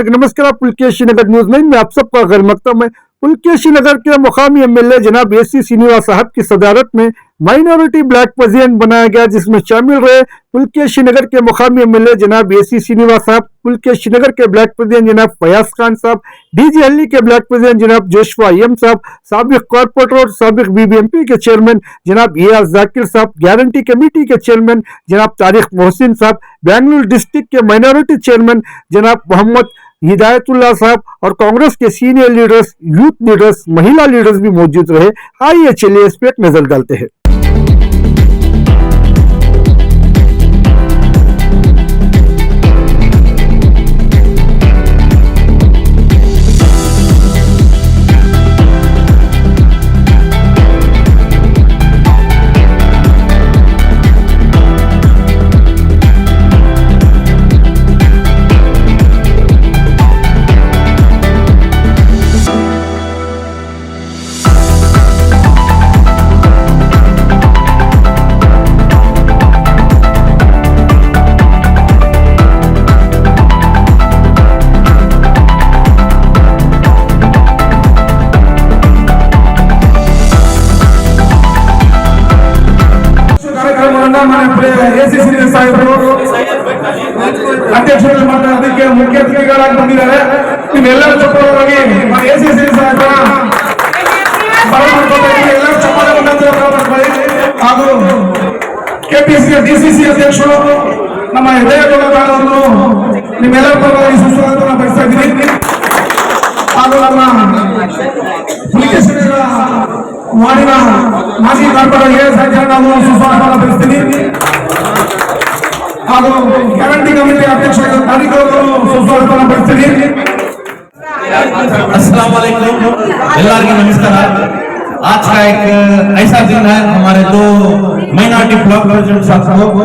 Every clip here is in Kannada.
नमस्कार। पुलकेशी नगर न्यूज 9 में आप सबका खैर मकदम है। पुलकेशी नगर के मुकामी एमएलए जनाब एसी श्रीनिवास साहब की सदारत में माइनॉरिटी ब्लॉक प्रेसिडेंट बनाया गया, जिसमें शामिल रहे पुलकेशी नगर के मुकामी एमएलए जनाब एसी श्रीनिवास साहब, पुलकेशी नगर के ब्लॉक प्रेसिडेंट जनाब फयाज खान साहब, डीजी हल्ली के ब्लॉक प्रेसिडेंट जनाब जोशवा एम साहब, साबिक कॉर्पोरेटर और साबिक बीबीएमपी के चेयरमैन जनाब एआर जाकिर साहब, गारंटी कमेटी के चेयरमैन जनाब तारिक मोहसिन साहब, बेंगलुरु डिस्ट्रिक्ट के माइनॉरिटी चेयरमैन जनाब मोहम्मद हिदायतुल्लाह साहब और कांग्रेस के सीनियर लीडर्स, यूथ लीडर्स, महिला लीडर्स भी मौजूद रहे। आइए चलिए इस पे एक नजर डालते हैं। ಅಧ್ಯಕ್ಷರು ಅದಕ್ಕೆ ಮುಖ್ಯ ಅತಿಥಿಗಳಾಗಿ ಬಂದಿದ್ದಾರೆ. ನೀವೆಲ್ಲರೂ ಚಪ್ಪಾಳೆ ಎಲ್ಲರೂ ಚಪ್ಪಾಳೆ ಹಾಗೂ ಕೆಪಿಸಿ ಡಿಸಿಸಿ ಅಧ್ಯಕ್ಷರು ನಮ್ಮ ಹೃದಯಗಳನ್ನು ನಿಮ್ಮೆಲ್ಲರ ಪರವಾಗಿ ಸುಸ್ವಾಗತ ಬಯಸ್ತಾ ಇದ್ದೀನಿ. ಹಾಗೂ ನಮ್ಮ ಪುಲಿಕೇಶಿ ವಾರ್ಡಿನ ಮಾಜಿ ಕಾರ್ಪೊರೇಟರ್ ನಾನು ಸುಸ್ವಾಗತ ಬಯಸ್ತೀನಿ. ಹಾಗೂ ಗ್ಯಾರಂಟಿ कमेटी अध्यक्ष सुस्वागत बयस्तीनि। अस्सलाम वालेकुम, ಎಲ್ಲರಿಗೂ ನಮಸ್ಕಾರ। आज का एक ऐसा दिन है, हमारे दो माइनॉरिटी ब्लॉक प्रेसिडेंट साहब को,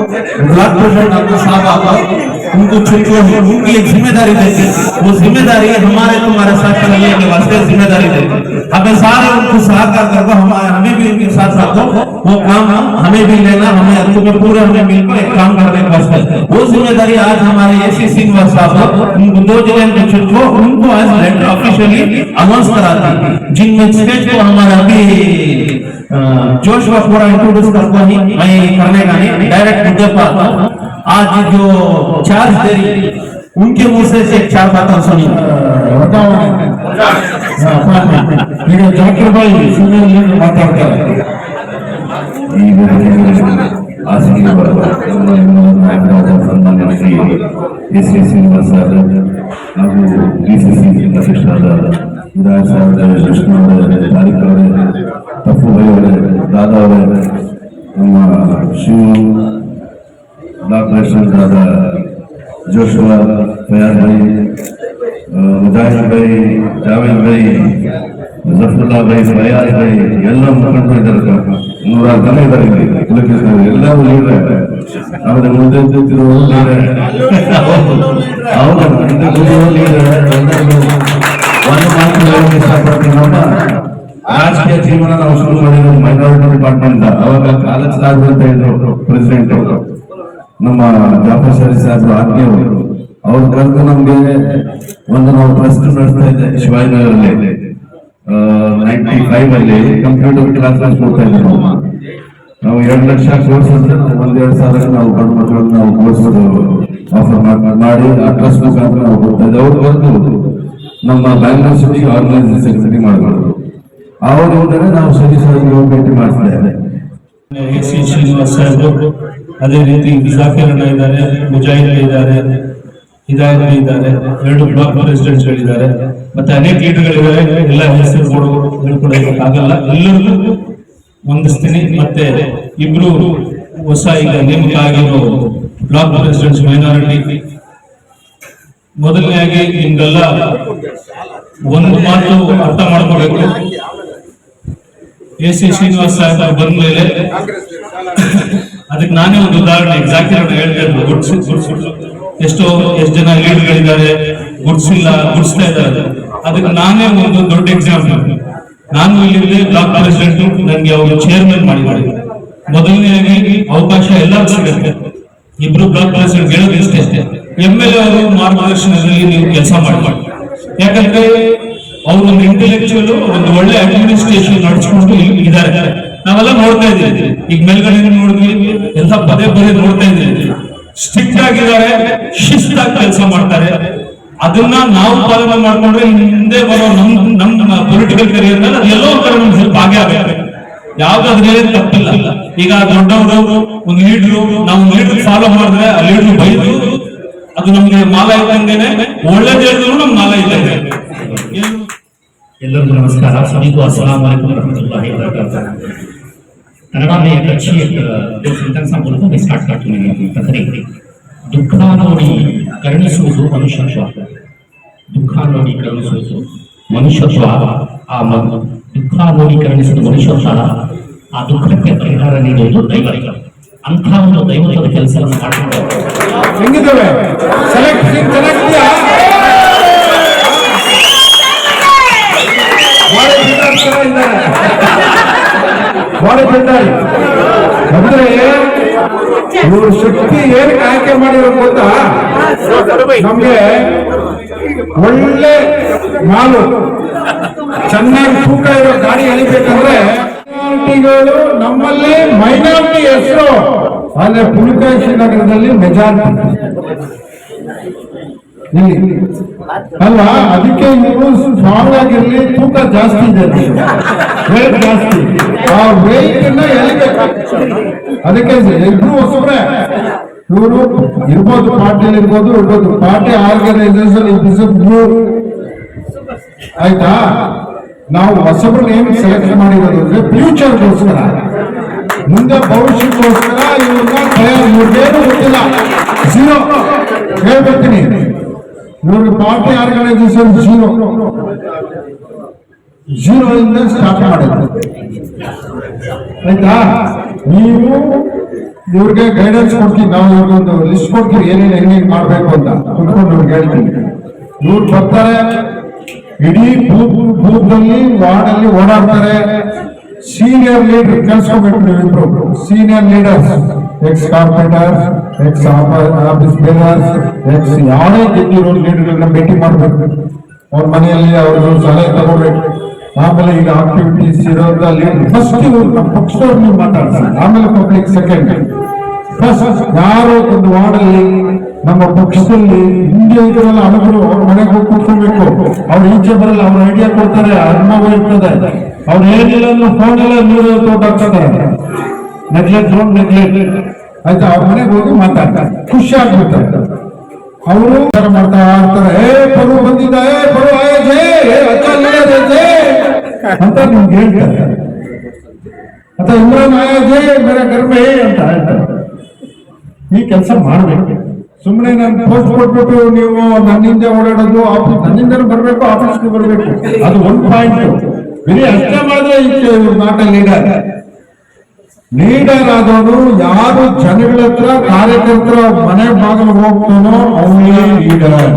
ब्लॉक प्रेसिडेंट अब्दुल साहब उनको चुनकर उनकी एक जिम्मेदारी देती, वो जिम्मेदारी हमारे तुम्हारे साथ चलने के वास्ते जिम्मेदारी देती। हमें सारे उनको सहकार करके हमें भी उनके साथ साथ वो काम हमें भी लेना, हमें तुम्हें पूरे हमें मिलकर एक काम करने के वास्ते वो जिम्मेदारी आज हमारे एसी श्रीनिवास साहब उनको 2 जिले के चुनको उनको आज लेटर ऑफिशियली अनाउंस करा दी, जिनमें स्टेज को हमारा अभी जोश व पूरा इंट्रोड्यूस करता ही मैं करने का नहीं, डायरेक्ट मुद्दे पर आज जो चार्ज दे रही उनके मुंह से 4 बातें सुनी। जाकिर भाई सुनिए माताಡ್ತಾರೆ एसी श्रीनिवास सर ಹಾಗೂ ಡಿಸಿಸಿ ಅಧ್ಯಕ್ಷರಾದ ವಿಧಾನ ಸಭಾ ಕೃಷ್ಣ ಅವರೇ, ತಾರಿಕ್ ಅವರೇ, ತಪ್ಪು ಭಾई ಅವರೇ, ದಾದಾ ಅವರೇ, ನಮ್ಮ ಶಿವ ब्लॉक प्रेसिडेंट दादा जोशुआ, फयाज भाई, मुजाहिद भाई, जावेद भाई, जफरुल्ला भाई, फयाज भाई ಎಲ್ಲ ಮುಖಂಡರು ಇದ್ದಾರೆ. 100 ಜನ ಇದ್ದಾರೆ ಇಲ್ಲಿ. ಎಲ್ಲರೂ ಲೀಡರ್. ಅವರ ಮುಂದೆ ನಿಂತಿರುವ ಲೀಡರ್. ಹೌದು, ಮುಂದೆ ಕೂತಿರುವ ಲೀಡರ್. ಒಂದು ಮಾತು ಹೇಳಕ್ಕೆ ಇಷ್ಟಪಡ್ತೀನಿ. ನಮ್ಮ ರಾಜಕೀಯ ಜೀವನ ನಾವು ಶುರು ಮಾಡಿದ್ದು ಮೈನಾರಿಟಿ ಡಿಪಾರ್ಟ್ಮೆಂಟ್. ಅವಾಗ ಕಾಲೇಜ್ ಸಾಹೇಬ್ ಅಂತ ಇದ್ರು ಪ್ರೆಸಿಡೆಂಟ್ ಅವರು, ನಮ್ಮ ಜಾಫರ್ ಶರೀಫ್ ಸಾಹೇಬ್ ಆಜ್ಞೆಯವರು. ಅವ್ರು ಕರೆದು ನಮ್ಗೆ ಒಂದು ನಾವು ಟ್ರಸ್ಟ್ ನಡೆಸ್ತಾ ಇದ್ದೆ ಶಿವಾಜಿನಗರಲ್ಲಿ. 95 ಅಲ್ಲಿ ಕಂಪ್ಯೂಟರ್ ಕ್ಲಾಸ್ ಕೊಡ್ತಾ ಇದ್ದೆ. ನಾವು 2 ಲಕ್ಷ ಕೋರ್ಸ್ ಅಂದ್ರೆ 1,2,000 ನಾವು ಗಂಡು ಮಕ್ಕಳನ್ನು ನಾವು ಕೋರ್ಸ್ ಆಫರ್ ಮಾಡಿ ಆ ಟ್ರಸ್ಟ್ ಮುಖಾಂತರ ನಾವು ಕೊಡ್ತಾ ಇದ್ದೆ. ಅವ್ರು ಬಂದು ನಮ್ಮ ಬ್ಯಾಂಗ್ಳೂರ್ ಸಿಟಿ ಆರ್ಗನೈಸೇಷನ್ ಸೆಕ್ರೆಟರಿ ಮಾಡಿದ್ರು. ಅವರು ಹೋದರೆ ನಾವು ಸರಿ ಭೇಟಿ ಮಾಡ್ತಾ ಇದ್ದೆ. ಎಸಿ ಶ್ರೀನಿವಾಸ್ ಸಾಹೇಬ್, ಅದೇ ರೀತಿ ಜಾಕಿರ್ ಇದ್ದಾರೆ, ಮುಜಾಹಿದ್ ಇದ್ದಾರೆ, ಹಿದಾಯತ್ ಇದ್ದಾರೆ, 2 ಬ್ಲಾಕ್ ಪ್ರೆಸಿಡೆಂಟ್ಸ್ ಗಳಿದ್ದಾರೆ, ಮತ್ತೆ ಅನೇಕ ಲೀಡರ್ಗಳಿದ್ದಾರೆ. ಎಲ್ಲ ಹೆಸರುಗಳು ಹೇಳ್ಕೊಡೋಕ್ಕಾಗಲ್ಲ, ಎಲ್ಲರಿಗೂ ವಂದಿಸ್ತೀನಿ. ಮತ್ತೆ ಇಬ್ರು ಹೊಸ ಈಗ ನೇಮಕ ಆಗಿರೋ ಬ್ಲಾಕ್ ಪ್ರೆಸಿಡೆಂಟ್ಸ್ ಮೈನಾರಿಟಿ. ಮೊದಲನೇಯಾಗಿ ನಿಮ್ಗೆಲ್ಲ ಒಂದು ಮಾತು ಅರ್ಥ ಮಾಡ್ಕೋಬೇಕು. ಎಸಿ ಶ್ರೀನಿವಾಸ್ ಸಾಹೇಬ್ ಬಂದ ಮೇಲೆ ಅದಕ್ಕೆ ನಾನೇ ಒಂದು ಉದಾಹರಣೆ ಎಕ್ಸಾಕ್ಟ್ ಹೇಳ್ತಾ ಇದ್ರು. ಎಷ್ಟು ಜನ ಲೀಡರ್ಗಳಿದ್ದಾರೆ, ಗುಡ್ಸ್ತಾ ಇದ್ದಾರೆ. ಅದಕ್ಕೆ ನಾನೇ ಒಂದು ದೊಡ್ಡ ಎಕ್ಸಾಂಪಲ್. ನಾನು ಇಲ್ಲಿ ಬ್ಲಾಕ್ ಪ್ರೆಸಿಡೆಂಟ್, ನನಗೆ ಅವರು ಚೇರ್ಮನ್ ಮಾಡಿದ್ದಾರೆ. ಮೊದಲನೇಯಾಗಿ ಅವಕಾಶ ಎಲ್ಲರಿಗೂ ಸಿಗುತ್ತೆ. ಇಬ್ರು ಬ್ಲಾಕ್ ಪ್ರೆಸಿಡೆಂಟ್ ಹೇಳೋದು ಇಷ್ಟೇ, MLA ಅವರು ಮಾರ್ಗದರ್ಶನದಲ್ಲಿ ನೀವು ಕೆಲಸ ಮಾಡಿ. ಯಾಕಂದ್ರೆ ಅವರು ಒಂದು ಇಂಟೆಲೆಕ್ಚುಯಲ್, ಒಂದು ಒಳ್ಳೆ ಅಡ್ಮಿನಿಸ್ಟ್ರೇಷನ್ ನಡೆಸ್ಕೊಂಡು ಇದ್ದಾರೆ. ನಾವೆಲ್ಲ ನೋಡ್ತಾ ಇದ್ದೀವಿ, ಈಗ ಮೇಲ್ಗಡೆ ನೋಡಿದ್ವಿ, ಎಲ್ಲ ಪದೇ ಪದೇ ನೋಡ್ತಾ ಇದ್ದೀವಿ. ಸ್ಟ್ರಿಕ್ಟ್ ಆಗಿದ್ದಾರೆ, ಶಿಸ್ತಾಗಿ ಕೆಲಸ ಮಾಡ್ತಾರೆ. ಅದನ್ನ ನಾವು ಪಾಲನೆ ಮಾಡ್ಕೊಂಡ್ರೆ ಹಿಂದೆ ಬರೋ ನಮ್ಮ ಪೊಲಿಟಿಕಲ್ ಕರಿಯರ್ ನಲ್ಲಿ ಅದೆಲ್ಲೋ ಒಂಥರ ನಮ್ಗೆ ಭಾಗ್ಯ ಆಗಬೇಕು. ಯಾವ್ದಾದ್ರೆ ತಪ್ಪಿಲ್ಲ. ಈಗ ದೊಡ್ಡವರು ಒಂದು ಲೀಡ್ರು, ನಾವು ಲೀಡರ್ ಫಾಲೋ ಮಾಡಿದ್ರೆ ಆ ಲೀಡರ್ ಬೈದು ಅದು ನಮ್ಗೆ ಮಾಲ ಇದ್ದಂಗೆನೆ, ಒಳ್ಳೇದು ಹೇಳಿದ್ರು ನಮ್ಗೆ ಮಾಲ ಇದ್ದಂಗೆ. ಎಲ್ಲರಿಗೂ नमस्कार, सभी को अस्सलाम वालेकुम रहमतुल्लाहि व बरकातहू। कन्नड़ में एक अच्छी दो सेंटेंस बोल मैं स्टार्ट करती हूँ तकरीर। दुख ನೋಡಿ ಕರುಣಿಸುವುದು ಮನುಷ್ಯತ್ವ, ದುಃಖ ನೋಡಿ ಕರುಣಿಸುವುದು ಮನುಷ್ಯತ್ವ. ಆ ದುಃಖ ನೋಡಿ ಕರುಣಿಸುವುದು ಮನುಷ್ಯತ್ವ, ಆ ದುಃಖಕ್ಕೆ ಪರಿಹಾರ ನೀಡುವುದು ದೈವತ್ವ. ಅಂಥ ಒಂದು ದೈವತ್ವದ ಕೆಲಸವನ್ನು ಮಾಡ್ಕೊಂಡು ಹೆಂಗಿದ್ದಾವೆ ಅಂದ್ರೆ ಇವ್ರ ಶಕ್ತಿ ಏನಕ್ಕೆ ಆಯ್ಕೆ ಮಾಡಿರೋದು ಗೊತ್ತಾ? ನಮ್ಗೆ ಒಳ್ಳೆ ಮಾಲು ಚೆನ್ನಾಗಿ ತೂಕ ಇರೋ ಗಾಡಿ ಎಳಿಬೇಕಂದ್ರೆ ಮೈನಾರಿಟಿಗಳು ನಮ್ಮಲ್ಲಿ ಮೈನಾರಿಟಿ ಹೆಸರು, ಆದ್ರೆ ಪುಲಿಕೇಶಿ ನಗರದಲ್ಲಿ ಮೆಜಾರಿಟಿ ಅಲ್ವಾ? ಅದಕ್ಕೆ ಇವರು ಸ್ಟ್ರಾಂಗ್ ಆಗಿರ್ಲಿ, ತೂಕ ಜಾಸ್ತಿ ಇದೆ, ವೇಟ್ ಜಾಸ್ತಿ, ಆ ವೇಟ್ ಎಳಿಬೇಕು. ಅದಕ್ಕೆ ಇಬ್ರು ಹೊಸಬ್ರೆ, ಇವರು ಇರ್ಬೋದು, ಪಾರ್ಟಿಯಲ್ಲಿ ಇರ್ಬೋದು, ಪಾರ್ಟಿ ಆರ್ಗನೈಸೇಷನ್ ಆಯ್ತಾ? ನಾವು ಹೊಸಬ್ರನ್ನ ಏನು ಸೆಲೆಕ್ಟ್ ಮಾಡಿರೋದು ಅಂದ್ರೆ ಫ್ಯೂಚರ್ಗೋಸ್ಕರ, ಮುಂದೆ ಭವಿಷ್ಯಕ್ಕೋಸ್ಕರ ಇವ್ರನ್ನ ಇವ್ರಿಗೇನು ಗೊತ್ತಿಲ್ಲ, ಝೀರೋ ಹೇಳ್ಬಿಡ್ತೀನಿ. ಇವ್ರಿಗೆ ಪಾರ್ಟಿ ಆರ್ಗನೈಸೇಷನ್ ಝೀರೋ ಇಂದ ಸ್ಟಾರ್ಟ್ ಮಾಡಿದ್ರು. ಆಯ್ತಾ? ನೀವು ಇವ್ರಿಗೆ ಗೈಡೆನ್ಸ್ ಕೊಡ್ತೀವಿ, ನಾವು ಇವ್ರಿಗೊಂದು ಲಿಸ್ಟ್ ಕೊಡ್ತೀವಿ, ಏನೇನು ಹೆಂಗೆ ಮಾಡ್ಬೇಕು ಅಂತ ಕುತ್ಕೊಂಡು ಇವ್ರಿಗೆ ಹೇಳ್ತೀವಿ. ಇವ್ರು ಬರ್ತಾರೆ, ಇಡೀ ಬೂತ್ನಲ್ಲಿ ವಾರ್ಡಲ್ಲಿ ಓಡಾಡ್ತಾರೆ. ಸೀನಿಯರ್ ಲೀಡರ್ ಕೆಲ್ಸ್ಕೋಬೇಕು ನೀವಿಬ್ರು, senior leaders, X corporate, X office bearers, X ಯಾರೇ ಗೆದ್ದಿರೋ ಲೀಡರ್ಗಳನ್ನ ಭೇಟಿ ಮಾಡ್ಬೇಕು, ಅವ್ರ ಮನೆಯಲ್ಲಿ ಅವ್ರದ್ದು ಸಲಹೆ ತಗೋಬೇಕು. ಆಮೇಲೆ ಈಗ ಆಕ್ಟಿವಿಟೀಸ್ ಇರೋದ ಲೀಡರ್ ಫಸ್ಟ್ ಇವ್ರು ನಮ್ಮ ಪಕ್ಷದವ್ರು ನೀವು ಮಾತಾಡ್ತಾರೆ, ಆಮೇಲೆ ಪಬ್ಲಿಕ್ ಸೆಕೆಂಡ್. ಫಸ್ಟ್ ಯಾರೋ ಒಂದು ವಾರ್ಡಲ್ಲಿ ನಮ್ಮ ಪಕ್ಷದಲ್ಲಿ ಹಿಂದೆ ಇದ್ರಲ್ಲ ಅನುಭವ, ಅವ್ರ ಮನೆಗೆ ಹೋಗಿ ಕೂತ್ಕೊಳ್ಬೇಕು. ಅವ್ರು ಈಚೆ ಬರಲ್ಲ, ಅವ್ರ ಐಡಿಯಾ ಕೊಡ್ತಾರೆ, ಅನುಭವ ಇರ್ತದೆ. ಅವ್ರು ಏನಿಲ್ಲ ಅಂದ್ರೆ ಫೋನ್ ಎಲ್ಲ ನೀರು ತೋಟಾಗ್ತದೆ, ನೆಗ್ಲೆಕ್ಟ್ ನೆಗ್ಲೆಕ್ಟ್. ಆಯ್ತಾ? ಅವ್ರ ಮನೆಗೆ ಹೋಗಿ ಮಾತಾಡ್ತಾರೆ, ಖುಷಿ ಆಗ್ಬಿಡ್ತಾರೆ. ಅವರು ಮಾಡ್ತಾ ಇರ್ತಾರೆ, ಪರು ಬಂದಿದ್ದ, ಪರು ಆಯೇ ಅಂತ ನಿಮ್ಗೆ ಹೇಳ್ತಾರೆ. ಅಥವಾ ಇಮ್ರಾನ್ ಆಯೇ ಮೇರೆ ಘರ್ ಮೇ ಅಂತ ಹೇಳ್ತಾರೆ. ಈ ಕೆಲಸ ಮಾಡ್ಬೇಕು. ಸುಮ್ಮನೆ ನಾನು ಪೋಸ್ಟ್ ಕೊಟ್ಬಿಟ್ಟು ನೀವು ನನ್ನಿಂದ ಓಡಾಡೋದು, ಆಫೀಸ್ ನನ್ನಿಂದ ಬರ್ಬೇಕು, ಆಫೀಸ್ಗೆ ಬರ್ಬೇಕು, ಅದು ಒಂದು ಪಾಯಿಂಟ್. ಬರೀ ಅಷ್ಟೇ ಮಾಡಿದ್ರೆ ಇವ್ರು ನಾಟ್ ಲೀಡರ್. ಲೀಡರ್ ಆದವನು ಯಾರು ಜನಗಳ ಹತ್ರ, ಕಾರ್ಯಕರ್ತರ ಮನೆ ಬಾಗಿಲು ಹೋಗ್ತಾನೋ ಅವನೇ ಲೀಡರ್.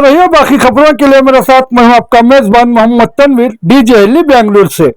रहिए बाकी खबरों के लिए मेरे साथ मैं हूं आपका मेजबान मोहम्मद तनवीर, DJ दिल्ली बेंगलुरु से।